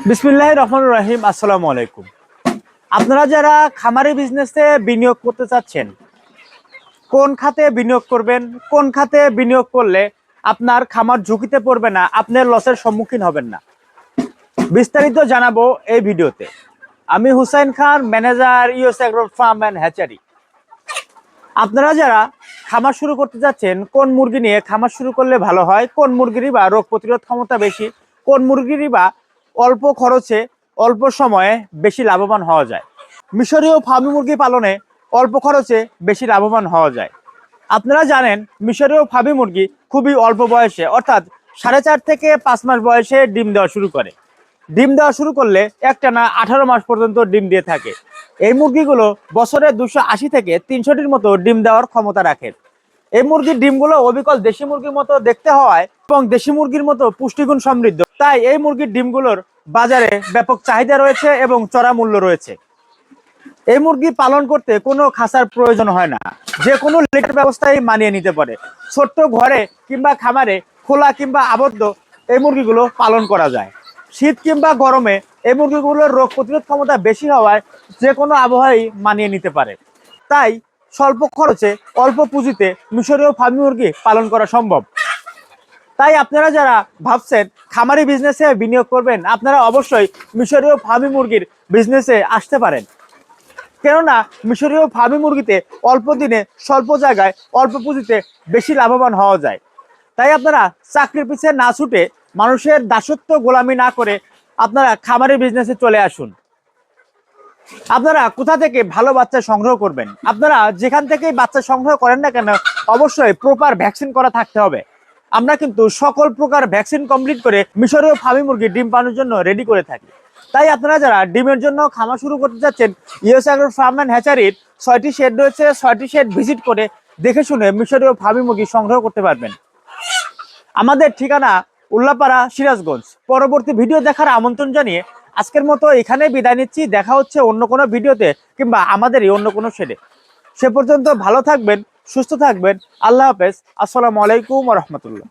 বিসমিল্লাহির রহমানির রহিম। আসসালামু আলাইকুম। আপনারা যারা খামারি বিজনেসে বিনিয়োগ করতে চাচ্ছেন, কোন খাতে বিনিয়োগ করবেন, কোন খাতে বিনিয়োগ করলে আপনার খামার ঝুঁকিতে পড়বে না, আপনি লসের সম্মুখীন হবেন না, বিস্তারিত জানাবো এই ভিডিওতে। আমি Hussain Khan, manager US agro farm and hatchery. আপনারা যারা খামার শুরু করতে যাচ্ছেন, কোন মুরগি নিয়ে খামার শুরু করলে ভালো হয়, কোন মুরগিরই বা রোগ প্রতিরোধ ক্ষমতা বেশি, কোন মুরগিরই বা অল্প খরচে অল্প সময়ে বেশি লাভবান হওয়া যায়, মিশরীয় ফার্মি মুরগি পালনে অল্প খরচে বেশি লাভবান হওয়া যায়। আপনারা জানেন মিশরীয় ফার্মি মুরগি খুবই অল্প বয়সে, অর্থাৎ 4.5 থেকে 5 মাস বয়সে ডিম দেওয়া শুরু করে। ডিম দেওয়া শুরু করলে একটানা 18 মাস পর্যন্ত ডিম দিয়ে থাকে। এই মুরগিগুলো বছরে 280 থেকে 300টির মতো ডিম দেওয়ার ক্ষমতা রাখে। এই মুরগির ডিমগুলো অবিকল দেশি মুরগির মতো দেখতে হওয়ায় এবং দেশি মুরগির মতো পুষ্টিগুণ সমৃদ্ধ, তাই এই মুরগির ডিমগুলোর বাজারে ব্যাপক চাহিদা রয়েছে এবং চড়া মূল্য রয়েছে। এই মুরগি পালন করতে কোনো খাঁচার প্রয়োজন হয় না, যে কোনো লিটার ব্যবস্থায় মানিয়ে নিতে পারে। ছোট্ট ঘরে কিংবা খামারে খোলা কিংবা আবদ্ধ এই মুরগিগুলো পালন করা যায়। শীত কিংবা গরমে এই মুরগিগুলোর রোগ প্রতিরোধ ক্ষমতা বেশি হওয়ায় যে কোনো আবহাওয়ায় মানিয়ে নিতে পারে। তাই স্বল্প খরচে অল্প পুঁজিতে মিশরীয় ফার্মি মুরগি পালন করা সম্ভব। তাই আপনারা যারা ভাবছেন খামারি বিজনেসে বিনিয়োগ করবেন, আপনারা অবশ্যই মিশরীয় ফার্মি মুরগির বিজনেসে আসতে পারেন। কেননা মিশরীয় ফার্মি মুরগিতে অল্প দিনে স্বল্প জায়গায় অল্প পুঁজিতে বেশি লাভবান হওয়া যায়। তাই আপনারা চাকরির পিছিয়ে না ছুটে, মানুষের দাসত্ব গোলামি না করে আপনারা খামারি বিজনেসে চলে আসুন। আপনারা কোথা থেকে ভালো বাচ্চা সংগ্রহ করবেন, আপনারা যেখান থেকেই বাচ্চা সংগ্রহ করেন না কেন, অবশ্যই প্রপার ভ্যাকসিন করা থাকতে হবে। আমরা কিন্তু সকল প্রকার ভ্যাকসিন কমপ্লিট করে মিশরীয় ফার্মি মুরগি ডিম পানোর জন্য রেডি করে থাকি। তাই আপনারা যারা ডিমের জন্য খামার শুরু করতে যাচ্ছেন, ইউএস অ্যাগ্রো ফার্ম অ্যান্ড হ্যাচারির 6টি শেড রয়েছে, 6টি শেড ভিজিট করে দেখে শুনে মিশরীয় ফার্মি মুরগি সংগ্রহ করতে পারবেন। আমাদের ঠিকানা উল্লাপাড়া, সিরাজগঞ্জ। পরবর্তী ভিডিও দেখার আমন্ত্রণ জানিয়ে আজকের মতো এখানে বিদায় নিচ্ছি। দেখা হচ্ছে অন্য কোনো ভিডিওতে কিংবা আমাদেরই অন্য কোনো শেডে। সে পর্যন্ত ভালো থাকবেন, সুস্থ থাকবেন। আল্লাহ হাফেজ। আসসালামু আলাইকুম ওয়া রাহমাতুল্লাহ।